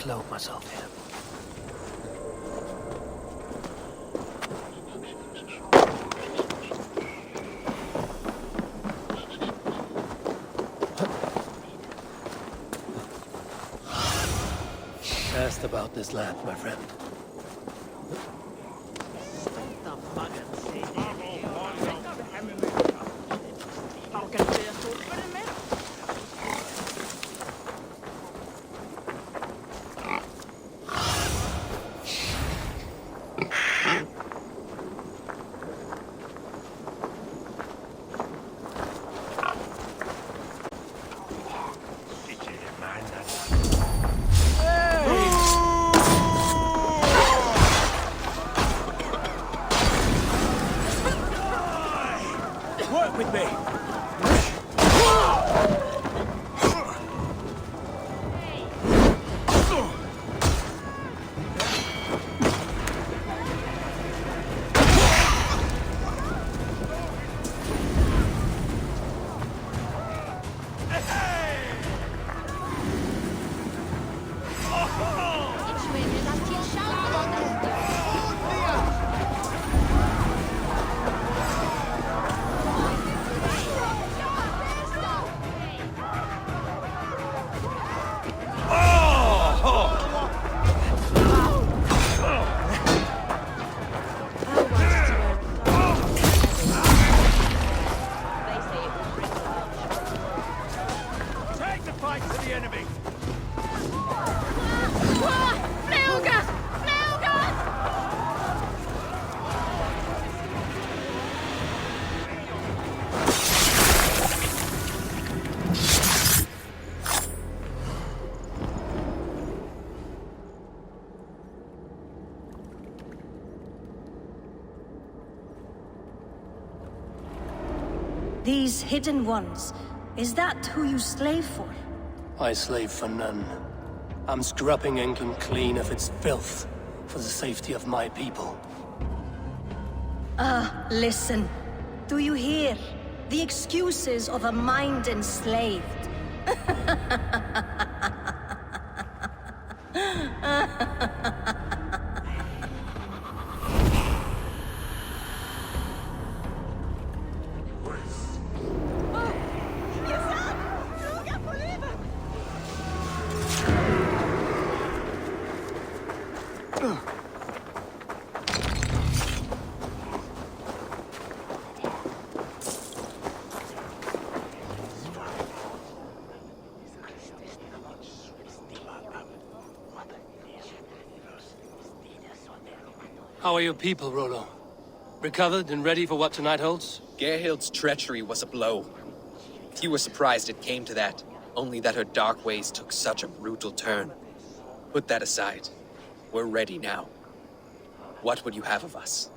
cloak myself here. Asked about this land, my friend. Work with me! These hidden ones, is that who you slave for? I slave for none. I'm scrubbing England clean of its filth for the safety of my people. Listen. Do you hear? The excuses of a mind enslaved. How are your people, Rollo? Recovered and ready for what tonight holds? Gerhild's treachery was a blow. Few were surprised it came to that, only that her dark ways took such a brutal turn. Put that aside. We're ready now. What would you have of us?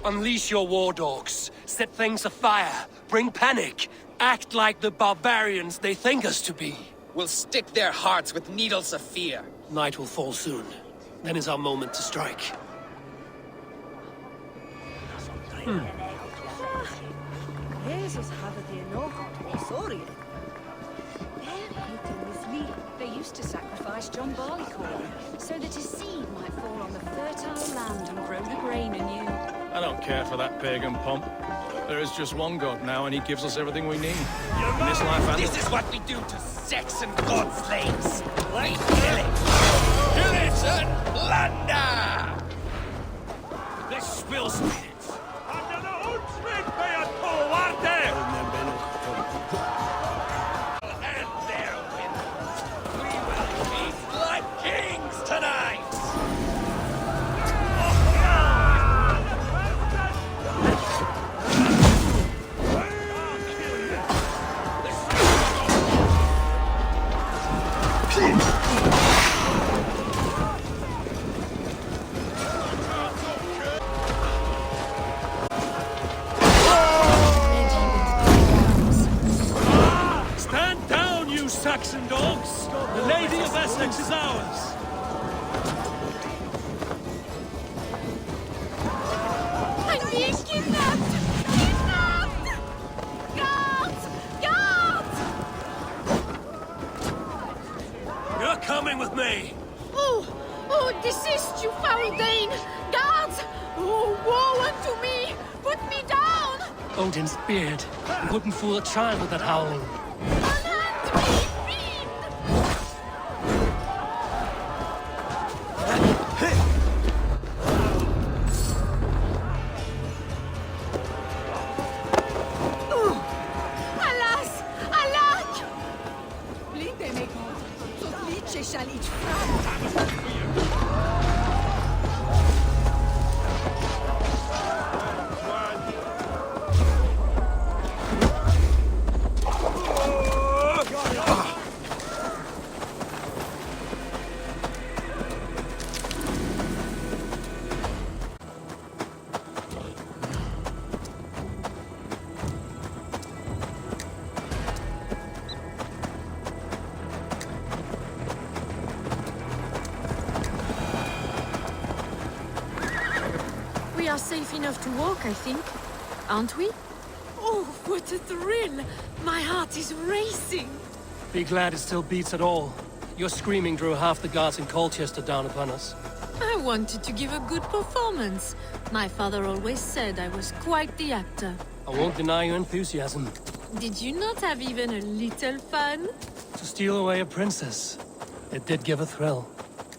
Unleash your war dogs. Set things afire. Bring panic. Act like the barbarians they think us to be. We'll stick their hearts with needles of fear. Night will fall soon. Then is our moment to strike. They used to sacrifice John Barleycorn, so that his seed might fall on the fertile land and grow the grain anew. I don't care for that pagan pomp. There is just one god now, and he gives us everything we need. In this life and... This is what we do to Saxon god slaves. We kill it. Kill it and plunder! This spills me. And therewith, we will feast like kings tonight! Saxon dogs! The Lady of Essex is ours! I'm being me! Oh, desist, you foul Dane! Guards! Oh, woe unto me! Put me down! Odin's beard. You wouldn't fool a child with that howling. Unhand me, fiend! Alas! Alack! Blinde mig God, så flidt shall each fram. We are safe enough to walk, I think. Aren't we? Oh, what a thrill! My heart is racing! Be glad it still beats at all. Your screaming drew half the guards in Colchester down upon us. I wanted to give a good performance. My father always said I was quite the actor. I won't deny your enthusiasm. Did you not have even a little fun? To steal away a princess. It did give a thrill.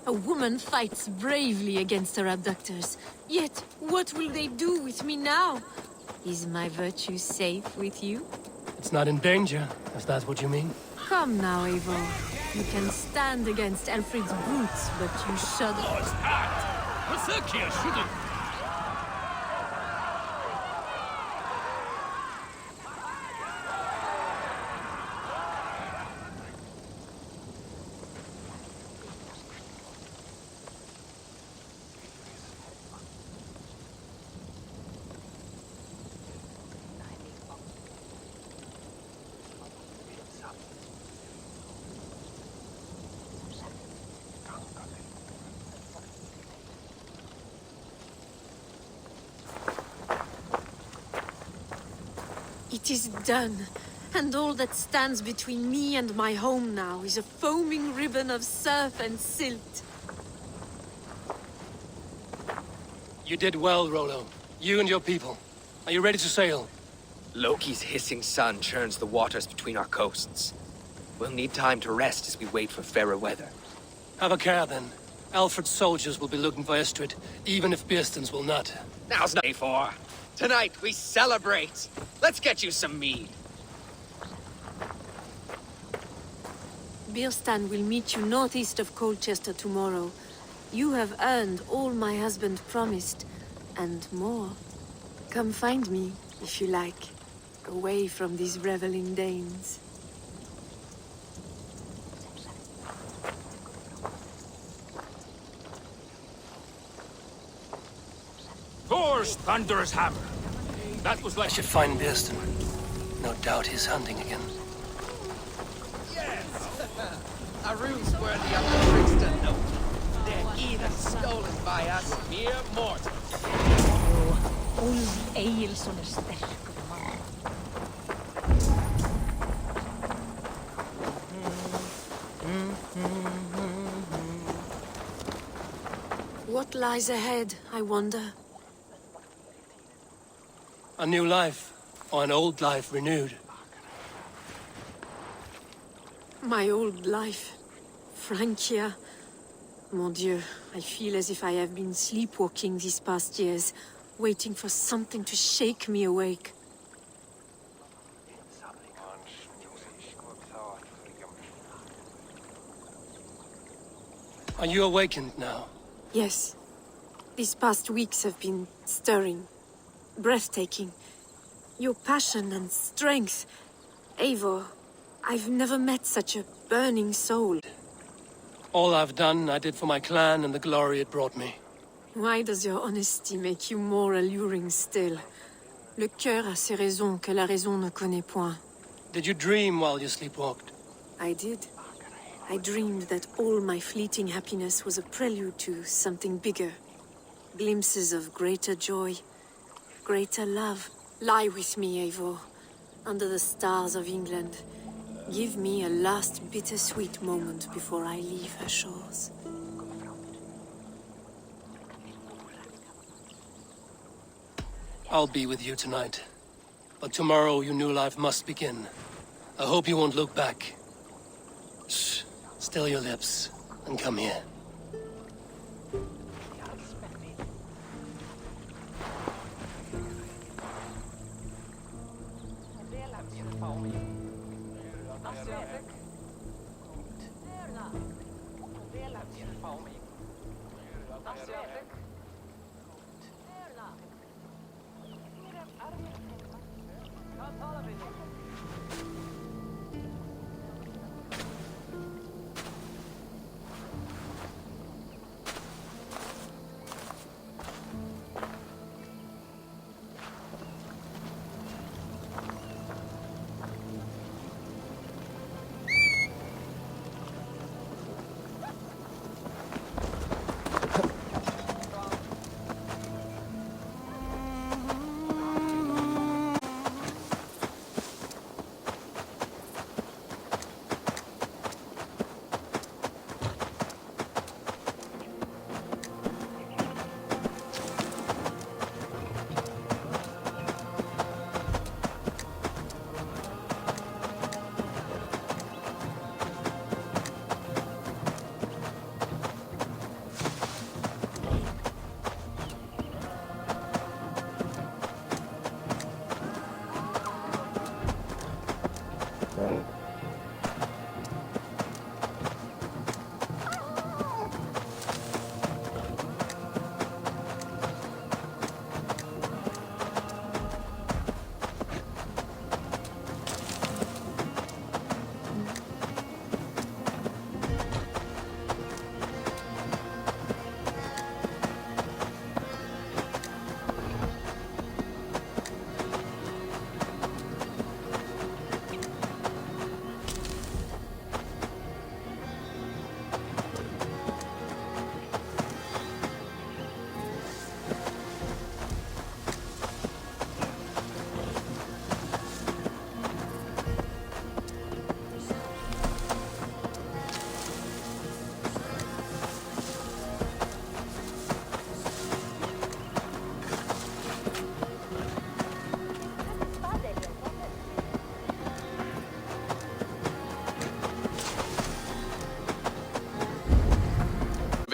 A woman fights bravely against her abductors. Yet, what will they do with me now? Is my virtue safe with you? It's not in danger, if that's what you mean. Come now, Eivor. You can stand against Alfred's brutes, but you shudder. It is done, and all that stands between me and my home now is a foaming ribbon of surf and silt. You did well, Rollo. You and your people. Are you ready to sail? Loki's hissing sun churns the waters between our coasts. We'll need time to rest as we wait for fairer weather. Have a care, then. Alfred's soldiers will be looking for Estrid, even if Bearstons will not. Now's not for. Tonight we celebrate. Let's get you some mead. Birstan will meet you northeast of Colchester tomorrow. You have earned all my husband promised, and more. Come find me, if you like, away from these reveling Danes. Thor's thunderous hammer. That was I like should find Bearston. No doubt he's hunting again. Yes! A ruse worthy of the trickster note. They're either stolen by us, mere mortals. Ulf Egilson sterkur mann. What lies ahead, I wonder? A new life, or an old life renewed. My old life. Francia. Mon Dieu, I feel as if I have been sleepwalking these past years, waiting for something to shake me awake. Are you awakened now? Yes. These past weeks have been stirring. Breathtaking. Your passion and strength. Eivor, I've never met such a burning soul. All I've done, I did for my clan and the glory it brought me. Why does your honesty make you more alluring still? Le cœur a ses raisons que la raison ne connaît point. Did you dream while you sleepwalked? I did. I dreamed that all my fleeting happiness was a prelude to something bigger. Glimpses of greater joy, greater love. Lie with me, Eivor, under the stars of England. Give me a last bittersweet moment before I leave her shores. I'll be with you tonight. But tomorrow your new life must begin. I hope you won't look back. Shh. Still your lips and come here.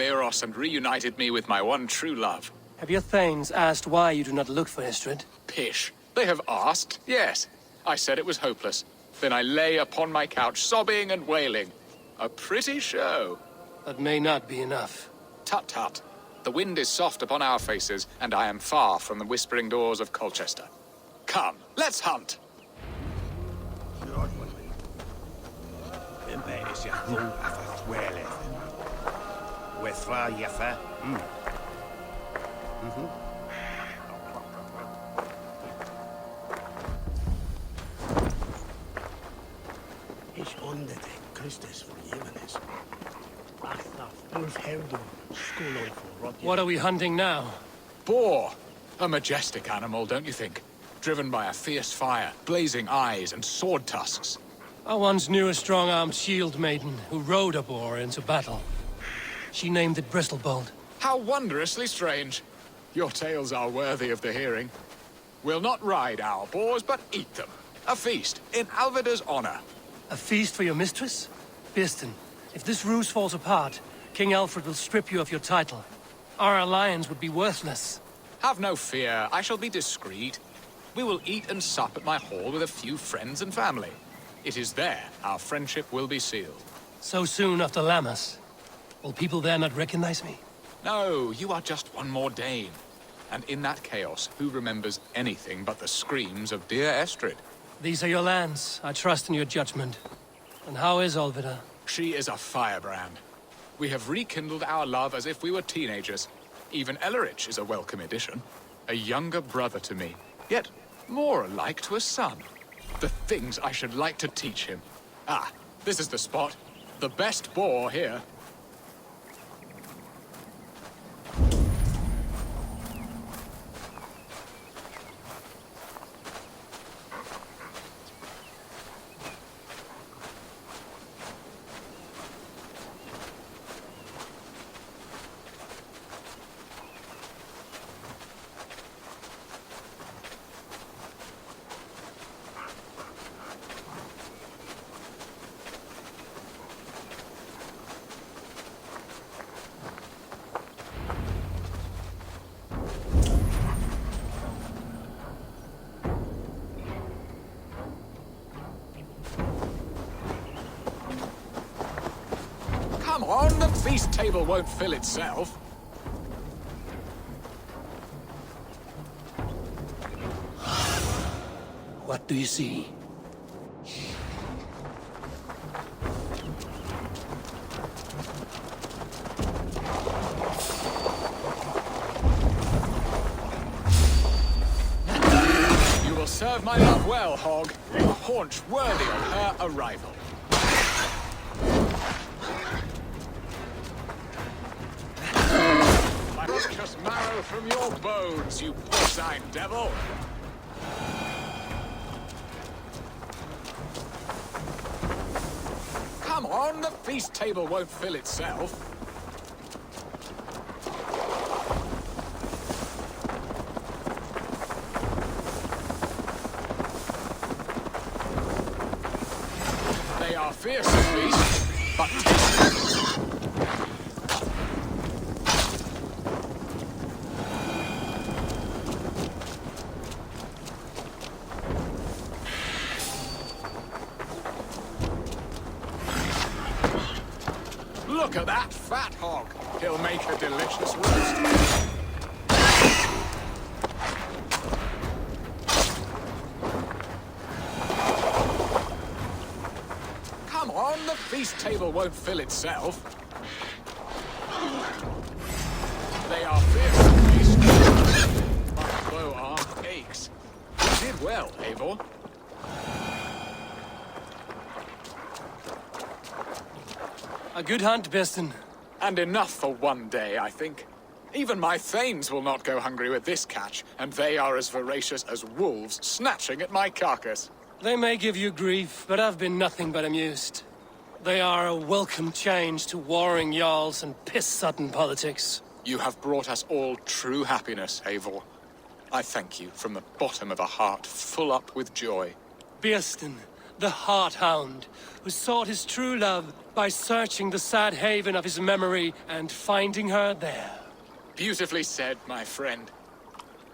Eros and reunited me with my one true love. Have your thanes asked why you do not look for Istrid? Pish. They have asked, yes. I said it was hopeless. Then I lay upon my couch, sobbing and wailing. A pretty show. That may not be enough. Tut tut. The wind is soft upon our faces, and I am far from the whispering doors of Colchester. Come, let's hunt. What are we hunting now? Boar. A majestic animal, don't you think? Driven by a fierce fire, blazing eyes and sword tusks. I once knew a strong-armed shield maiden who rode a boar into battle. She named it Bristlebolt. How wondrously strange. Your tales are worthy of the hearing. We'll not ride our boars, but eat them. A feast, in Alvida's honor. A feast for your mistress? Biston, if this ruse falls apart, King Alfred will strip you of your title. Our alliance would be worthless. Have no fear, I shall be discreet. We will eat and sup at my hall with a few friends and family. It is there our friendship will be sealed. So soon after Lammas. Will people there not recognize me? No, you are just one more Dane. And in that chaos, who remembers anything but the screams of dear Estrid? These are your lands. I trust in your judgment. And how is Olvida? She is a firebrand. We have rekindled our love as if we were teenagers. Even Ellerich is a welcome addition. A younger brother to me, yet more alike to a son. The things I should like to teach him. Ah, this is the spot. The best boar here. Come on, the feast table won't fill itself. What do you see? You will serve my love well, Hog. A haunch worthy of her arrival. I just marrow from your bones, you porcine devil. Come on, the feast table won't fill itself. They are fearsome beasts, but tasty. Look at that fat hog. He'll make a delicious roast. Come on, the feast table won't fill itself. They are fearsome beasts. My bow arm aches. You did well, Eivor. A good hunt, Beston. And enough for one day, I think. Even my thanes will not go hungry with this catch, and they are as voracious as wolves snatching at my carcass. They may give you grief, but I've been nothing but amused. They are a welcome change to warring jarls and piss-sudden politics. You have brought us all true happiness, Eivor. I thank you from the bottom of a heart full up with joy. Beston, the Heart Hound, who sought his true love by searching the sad haven of his memory and finding her there. Beautifully said, my friend.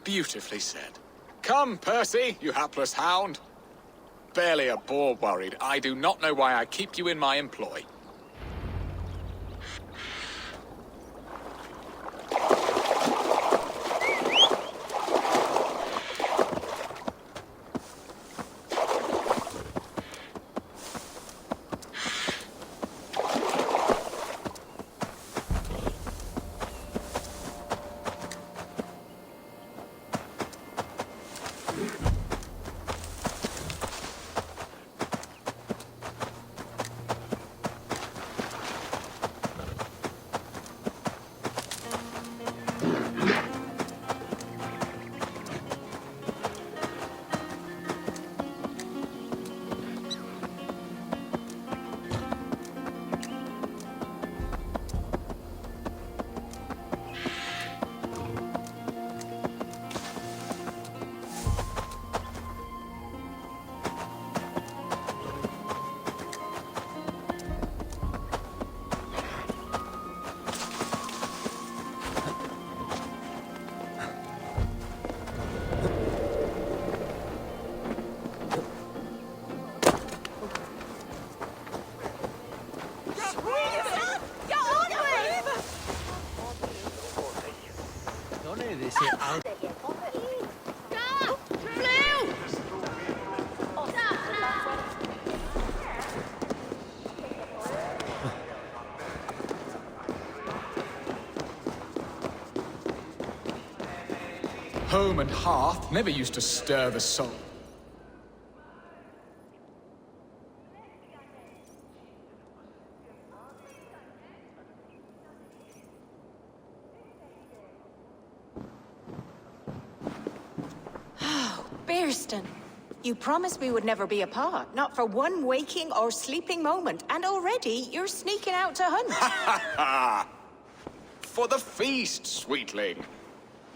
Beautifully said. Come, Percy, you hapless hound. Barely a boar worried. I do not know why I keep you in my employ. Home and hearth never used to stir the soul. Bearston, you promised we would never be apart, not for one waking or sleeping moment, and already you're sneaking out to hunt. For the feast, sweetling.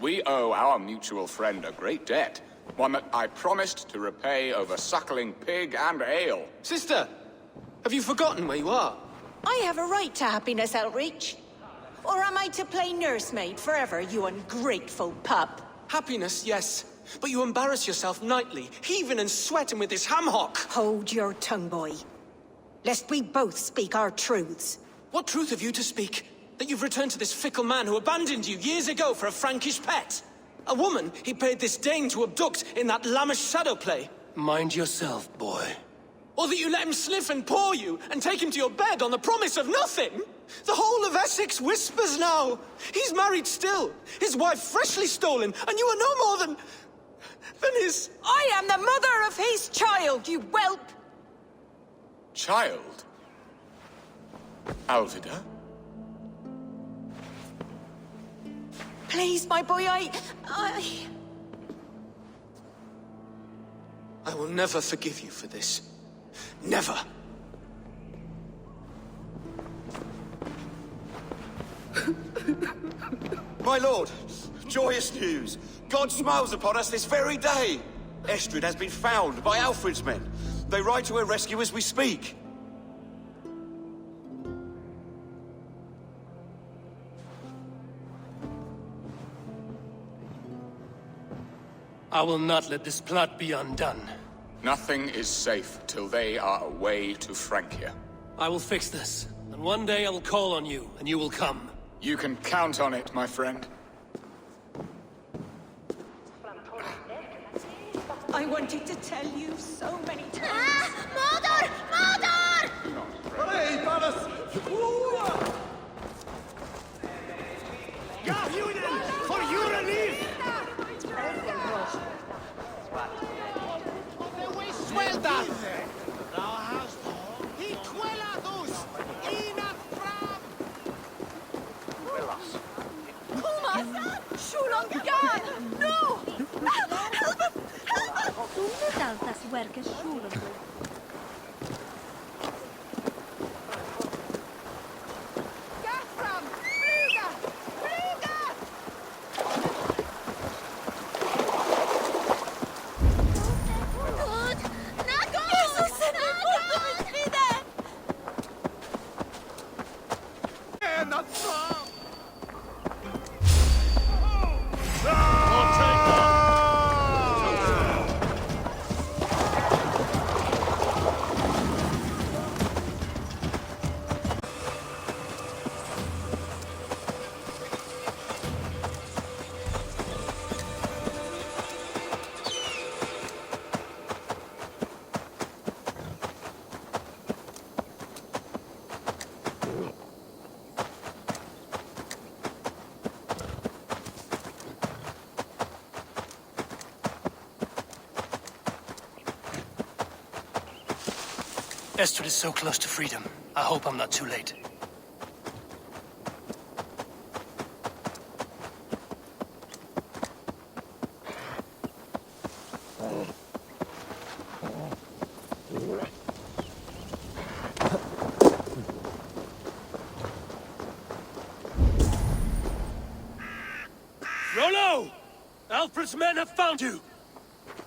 We owe our mutual friend a great debt, one that I promised to repay over suckling pig and ale. Sister, have you forgotten where you are? I have a right to happiness, Outreach. Or am I to play nursemaid forever, you ungrateful pup? Happiness, yes. But you embarrass yourself nightly, heaving and sweating with this ham hock. Hold your tongue, boy. Lest we both speak our truths. What truth have you to speak? That you've returned to this fickle man who abandoned you years ago for a Frankish pet? A woman he paid this Dane to abduct in that lammish shadow play? Mind yourself, boy. Or that you let him sniff and paw you, and take him to your bed on the promise of nothing? The whole of Essex whispers now. He's married still, his wife freshly stolen, and you are no more than his... I am the mother of his child, you whelp! Child? Alvida? Please, my boy, I will never forgive you for this. Never. My lord, joyous news. God smiles upon us this very day. Estrid has been found by Alfred's men. They ride to her rescue as we speak. I will not let this plot be undone. Nothing is safe till they are away to Francia. I will fix this, and one day I will call on you, and you will come. You can count on it, my friend. I wanted to tell you so many times. Mother! Mother! Hey, brothers! For you relief! Suelta! Thou hast he quelados in a fram! Kumas! Shulongan! No! Help us! Help us! Tú daltas werkes schulen. Gaffram! Fluga! Fluga! Good! Not good! Jesus, not good! Not far! Estrid is so close to freedom. I hope I'm not too late. Rollo! Alfred's men have found you!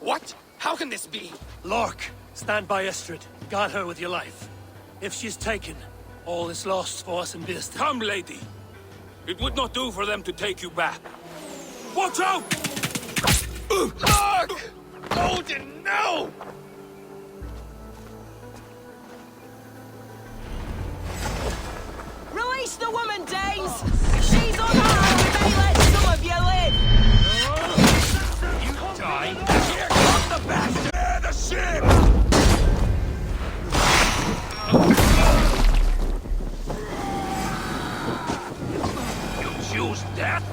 What? How can this be? Lork, stand by Estrid. Guard her with your life. If she's taken, all is lost for us in Bist. Come, lady. It would not do for them to take you back. Watch out! Odin, no! Release the woman, Danes! She's on her own, they let some of you live! You die! Here comes the bastard! Tear the ship! You choose death?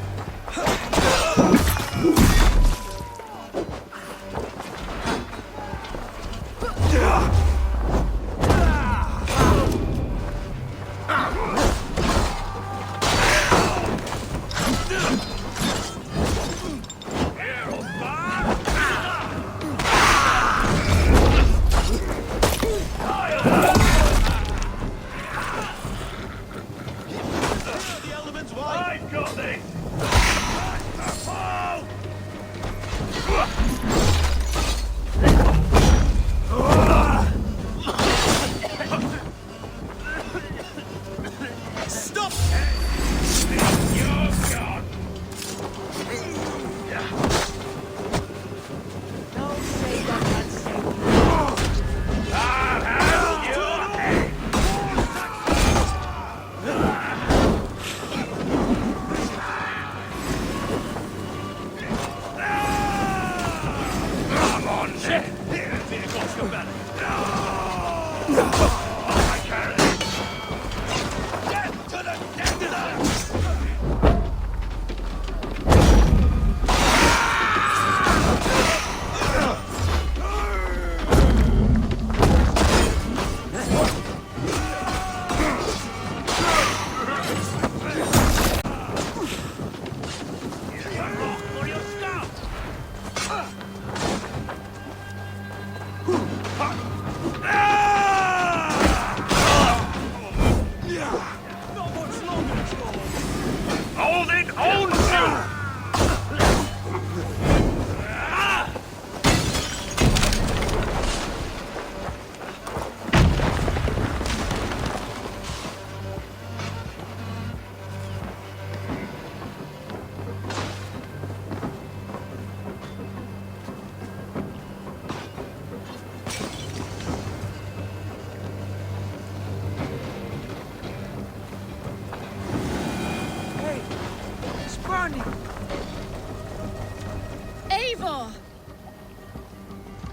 better. I can't. Death to the debtor!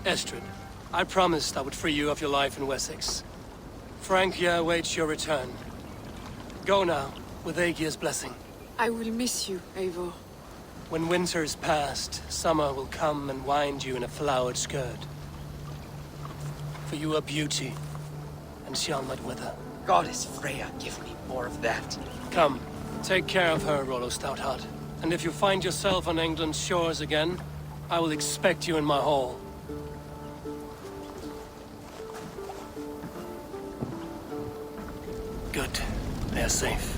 Estrid, I promised I would free you of your life in Wessex. Francia awaits your return. Go now, with Aegir's blessing. I will miss you, Eivor. When winter is past, summer will come and wind you in a flowered skirt. For you are beauty, and shall not wither. Goddess Freya, give me more of that. Come, take care of her, Rollo Stoutheart. And if you find yourself on England's shores again, I will expect you in my hall. Good. They are safe.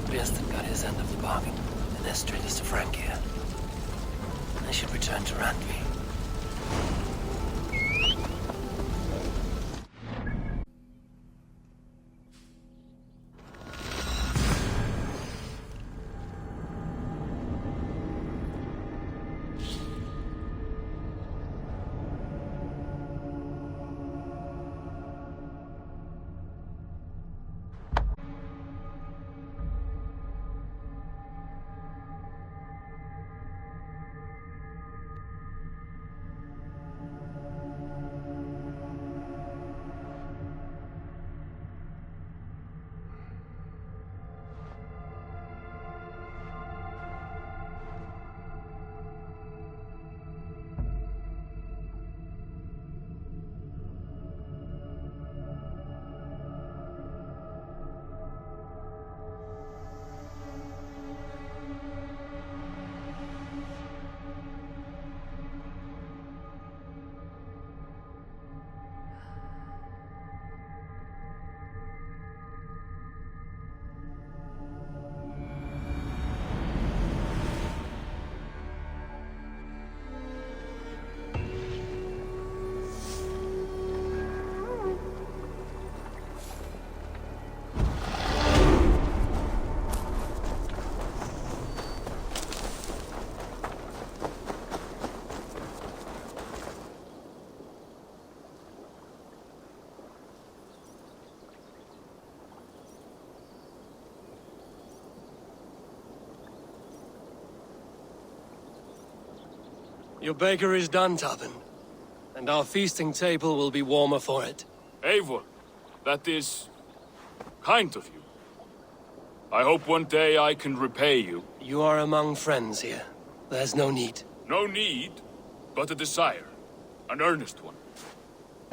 Briaston got his end of the bargain, and Estrid is to Francia. I should return to Randvi. Your baker is done, Tobin. And our feasting table will be warmer for it. Eivor, that is kind of you. I hope one day I can repay you. You are among friends here. There's no need. No need, but a desire. An earnest one.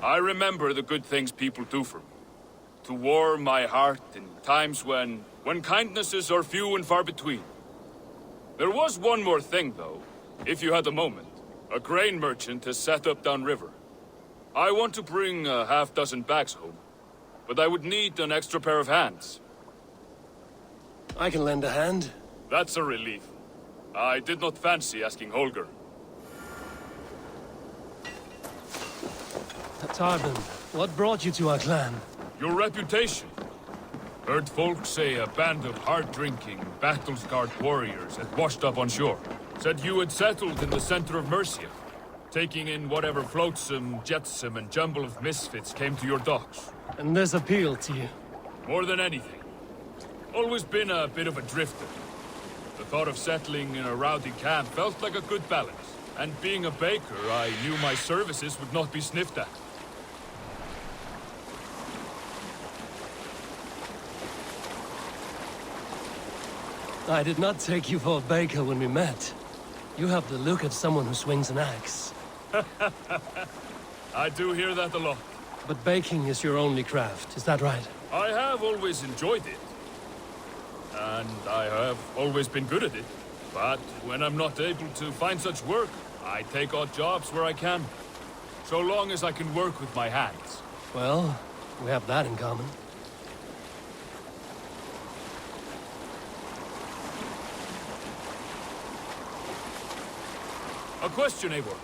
I remember the good things people do for me. To warm my heart in times when kindnesses are few and far between. There was one more thing, though, if you had a moment. A grain merchant has set up downriver. I want to bring a half-dozen bags home, but I would need an extra pair of hands. I can lend a hand. That's a relief. I did not fancy asking Holger. Tarbin, what brought you to our clan? Your reputation. Heard folks say a band of hard-drinking, battle-scarred warriors had washed up on shore. Said you had settled in the center of Mercia, taking in whatever flotsam, jetsam, and jumble of misfits came to your docks. And this appealed to you? More than anything. Always been a bit of a drifter. The thought of settling in a rowdy camp felt like a good balance. And being a baker, I knew my services would not be sniffed at. I did not take you for a baker when we met. You have the look of someone who swings an axe. I do hear that a lot. But baking is your only craft, is that right? I have always enjoyed it. And I have always been good at it. But when I'm not able to find such work, I take odd jobs where I can. So long as I can work with my hands. Well, we have that in common. A question, Eivor.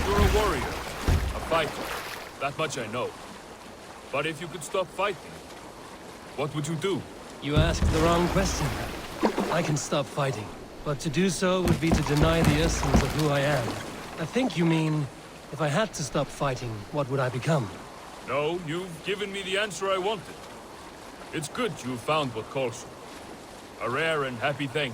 You're a warrior, a fighter. That much I know. But if you could stop fighting, what would you do? You asked the wrong question. I can stop fighting, but to do so would be to deny the essence of who I am. I think you mean, if I had to stop fighting, what would I become? No, you've given me the answer I wanted. It's good you've found what calls you. A rare and happy thing.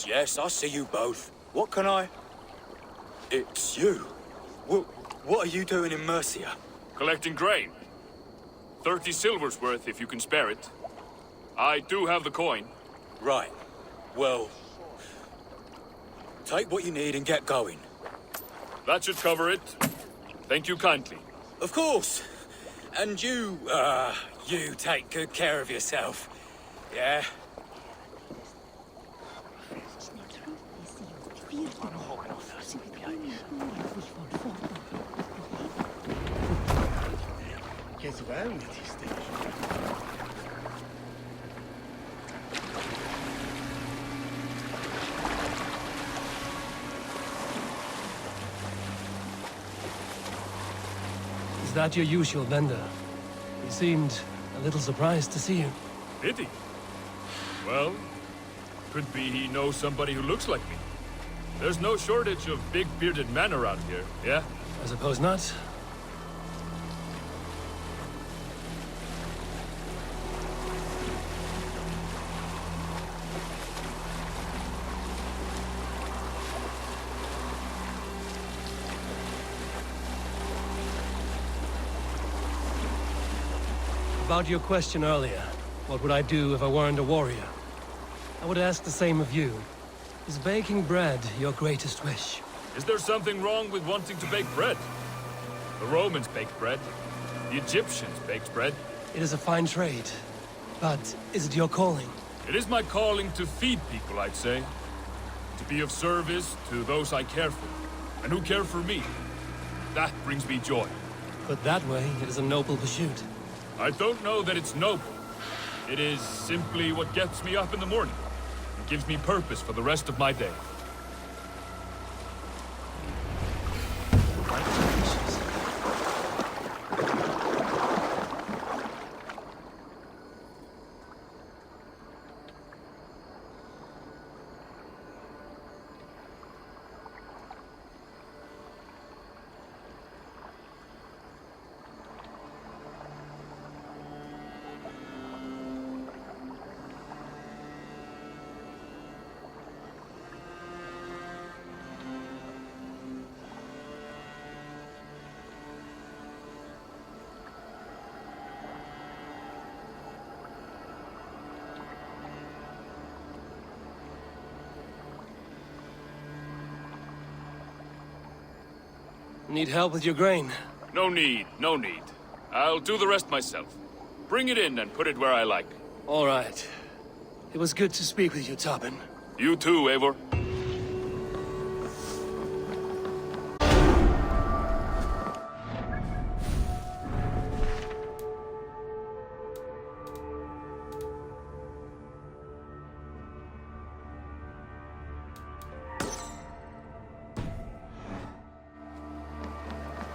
Yes, I see you both. What can I... It's you. What are you doing in Mercia? Collecting grain. 30 silver's worth if you can spare it. I do have the coin. Right. Well... take what you need and get going. That should cover it. Thank you kindly. Of course. And you take good care of yourself. Yeah? Is that your usual vendor? He seemed a little surprised to see you. Pity. Well, could be he knows somebody who looks like me. There's no shortage of big bearded men around here, yeah? I suppose not. About your question earlier, what would I do if I weren't a warrior? I would ask the same of you. Is baking bread your greatest wish? Is there something wrong with wanting to bake bread? The Romans baked bread. The Egyptians baked bread. It is a fine trade. But is it your calling? It is my calling to feed people, I'd say. To be of service to those I care for, and who care for me. That brings me joy. Put that way, it is a noble pursuit. I don't know that it's noble. It is simply what gets me up in the morning. It gives me purpose for the rest of my day. Need help with your grain? No need, no need. I'll do the rest myself. Bring it in and put it where I like. All right. It was good to speak with you, Tobin. You too, Eivor.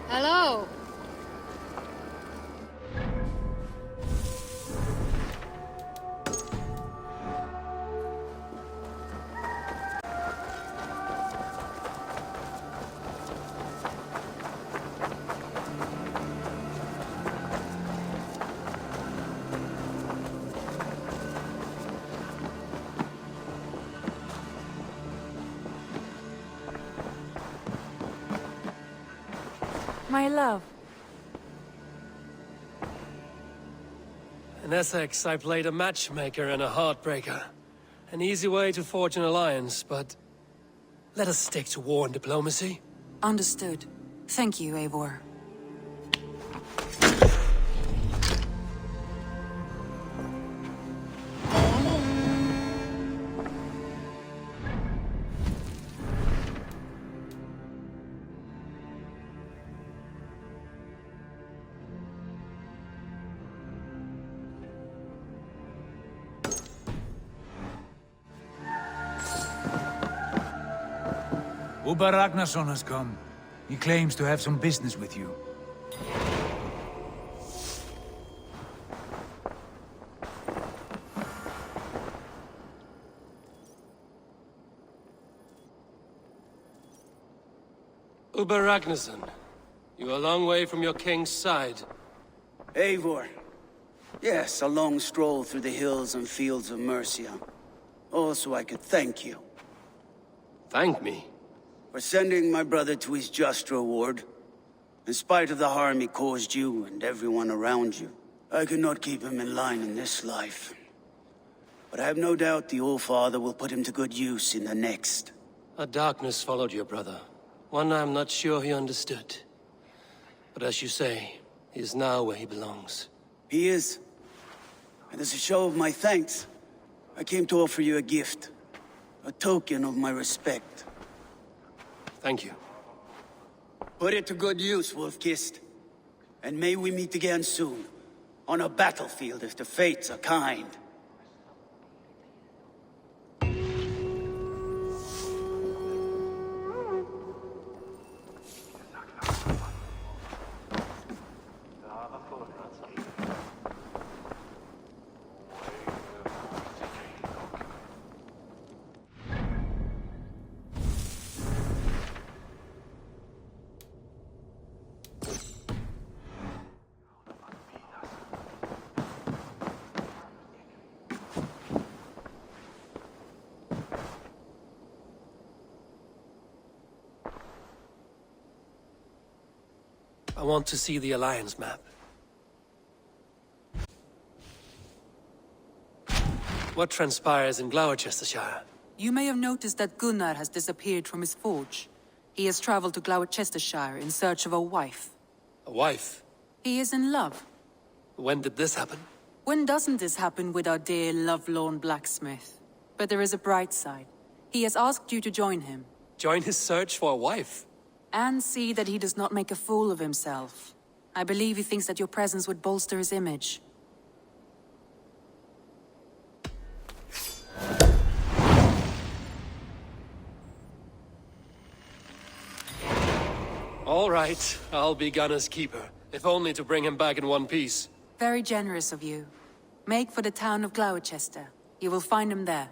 Hello. My love. In Essex, I played a matchmaker and a heartbreaker. An easy way to forge an alliance, but... let us stick to war and diplomacy. Understood. Thank you, Eivor. Uber Ragnarsson has come. He claims to have some business with you. Uber Ragnarsson, you're a long way from your king's side. Eivor. Yes, a long stroll through the hills and fields of Mercia. Also, I could thank you. Thank me? For sending my brother to his just reward. In spite of the harm he caused you and everyone around you, I could not keep him in line in this life. But I have no doubt the All-Father will put him to good use in the next. A darkness followed your brother. One I'm not sure he understood. But as you say, he is now where he belongs. He is. And as a show of my thanks, I came to offer you a gift. A token of my respect. Thank you. Put it to good use, Wolf-Kissed. And may we meet again soon. On a battlefield if the fates are kind. I want to see the Alliance map. What transpires in Gloucestershire? You may have noticed that Gunnar has disappeared from his forge. He has traveled to Gloucestershire in search of a wife. A wife? He is in love. When did this happen? When doesn't this happen with our dear lovelorn blacksmith? But there is a bright side. He has asked you to join him. Join his search for a wife? And see that he does not make a fool of himself. I believe he thinks that your presence would bolster his image. All right, I'll be Gunner's keeper, if only to bring him back in one piece. Very generous of you. Make for the town of Gloucester. You will find him there.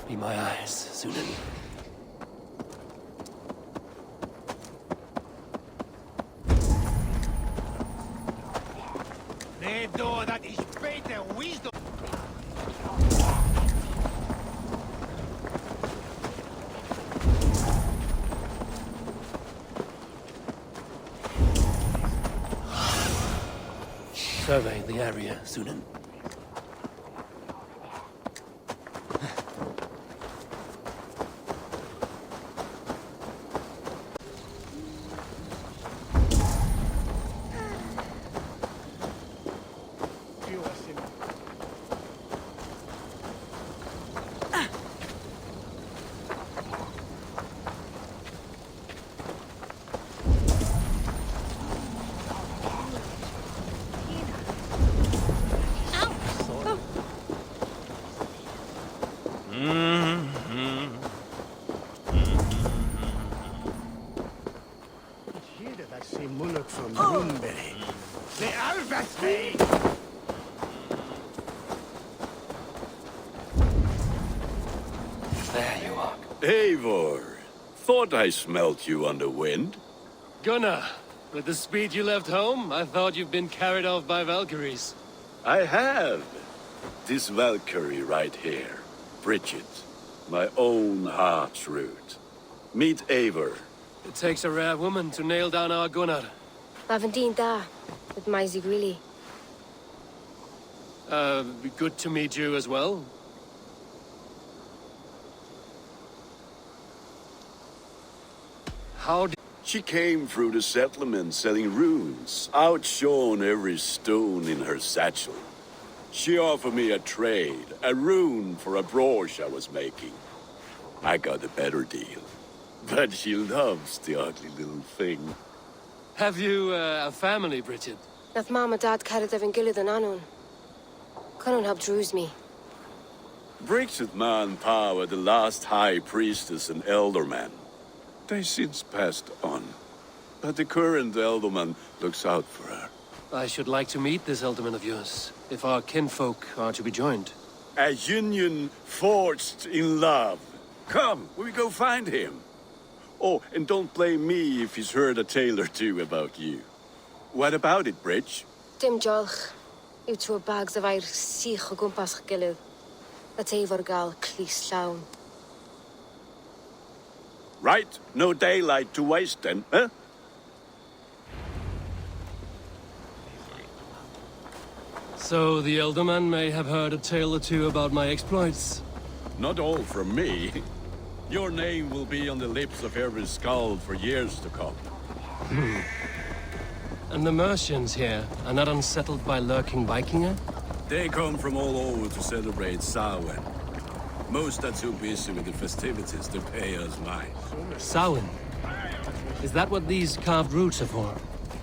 Be my eyes, Sunan. Nee, door, dat is beter wisdom. Survey the area, Sunan. Hier, dat is een moeilijk van Bloomberry. De Alvasvee! There you are. Eivor, thought I smelt you on the wind. Gunnar, with the speed you left home, I thought you've been carried off by Valkyries. I have. This Valkyrie right here, Bridget, my own heart's root. Meet Eivor. It takes a rare woman to nail down our Gunnar. Lavendine da, with my Zigrili. Good to meet you as well. How did... She came through the settlement selling runes, outshone every stone in her satchel. She offered me a trade, a rune for a brooch I was making. I got a better deal. But she loves the ugly little thing. Have you a family, Bridget? Nath Mom and Dad carried Evan Gillid and Anun. Cannon helped druise me. Bridget Ma and Pa were the last high priestess and elderman. They since passed on. But the current elderman looks out for her. I should like to meet this elderman of yours, if our kinfolk are to be joined. A union forged in love. Come, we go find him. Oh, and don't blame me if he's heard a tale or two about you. What about it, Bridge? Dim jolch. You two bags of air sich o gwmpas Gillid. That Eivor gal clis llawn. Right, no daylight to waste then, huh? So the elderman may have heard a tale or two about my exploits. Not all from me. Your name will be on the lips of every skald for years to come. And the Mercians here are not unsettled by lurking Vikinger? They come from all over to celebrate Samhain. Most are too busy with the festivities to pay us mind. Samhain. Is that what these carved roots are for?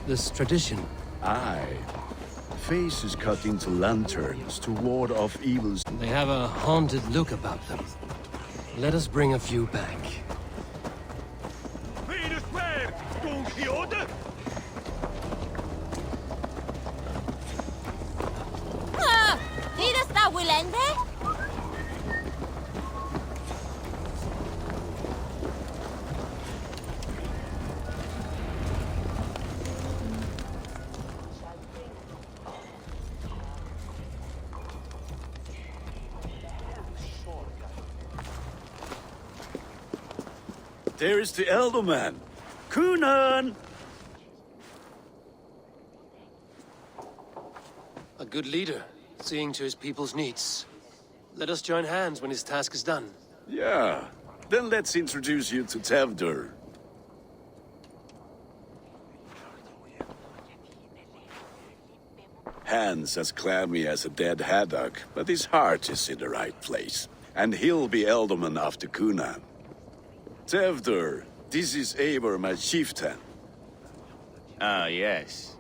This tradition? Aye. Faces cut into lanterns to ward off evils. They have a haunted look about them. Let us bring a few back. There is the Elderman. Kunan! A good leader, seeing to his people's needs. Let us join hands when his task is done. Yeah. Then let's introduce you to Tevdur. Hands as clammy as a dead haddock, but his heart is in the right place. And he'll be Elderman after Kunan. Tevdur, this is Eivor, my chieftain. Ah, yes.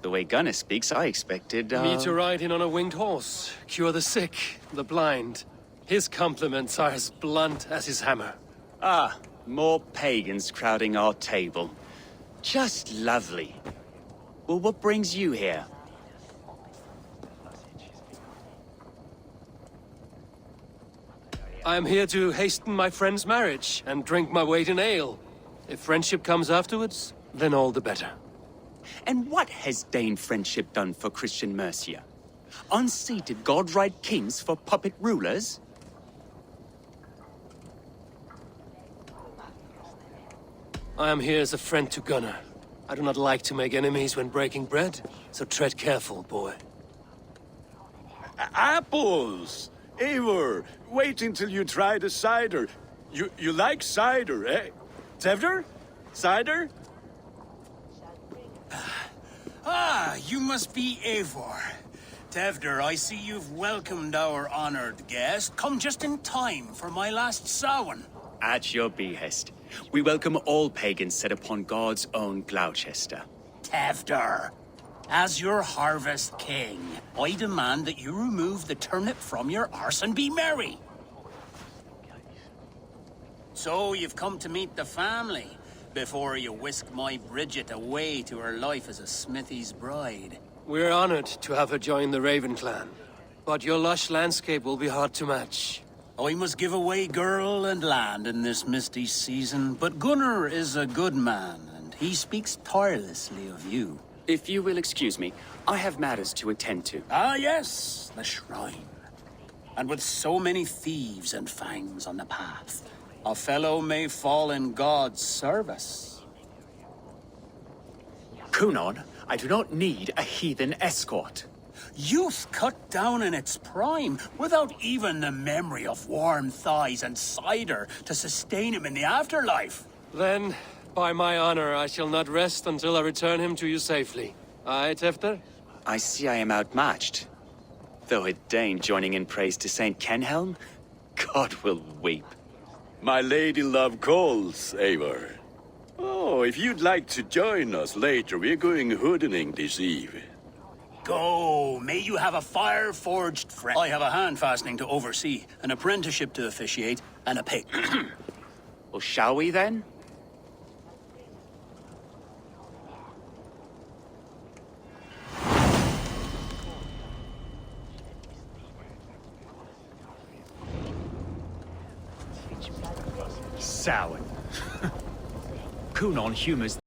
The way Gunnar speaks, I expected, Me to ride in on a winged horse, cure the sick, the blind. His compliments are as blunt as his hammer. Ah, more pagans crowding our table. Just lovely. Well, what brings you here? I am here to hasten my friend's marriage and drink my weight in ale. If friendship comes afterwards, then all the better. And what has Dane friendship done for Christian Mercia? Unseated godride kings for puppet rulers? I am here as a friend to Gunnar. I do not like to make enemies when breaking bread, so tread careful, boy. Apples! Eivor, wait until you try the cider. You like cider, eh? Tevdur? Cider? Ah, you must be Eivor. Tevdur, I see you've welcomed our honored guest. Come just in time for my last Samhain. At your behest. We welcome all pagans set upon God's own Gloucester. Tevdur, as your harvest king, I demand that you remove the turnip from your arse and be merry. So you've come to meet the family before you whisk my Bridget away to her life as a smithy's bride. We're honored to have her join the Raven clan, but your lush landscape will be hard to match. I must give away girl and land in this misty season, but Gunnar is a good man, and he speaks tirelessly of you. If you will excuse me, I have matters to attend to. Ah, yes, the shrine. And with so many thieves and fangs on the path, a fellow may fall in God's service. Kunan, I do not need a heathen escort. Youth cut down in its prime, without even the memory of warm thighs and cider to sustain him in the afterlife. Then, by my honor, I shall not rest until I return him to you safely. Aye, Tefter? I see I am outmatched. Though a Dane joining in praise to Saint Kenhelm, God will weep. My lady love calls, Eivor. Oh, if you'd like to join us later, we're going hoodening this eve. Go, may you have a fire-forged friend. I have a hand fastening to oversee, an apprenticeship to officiate, and a pig. Well, shall we then? Samhain. Kunan humors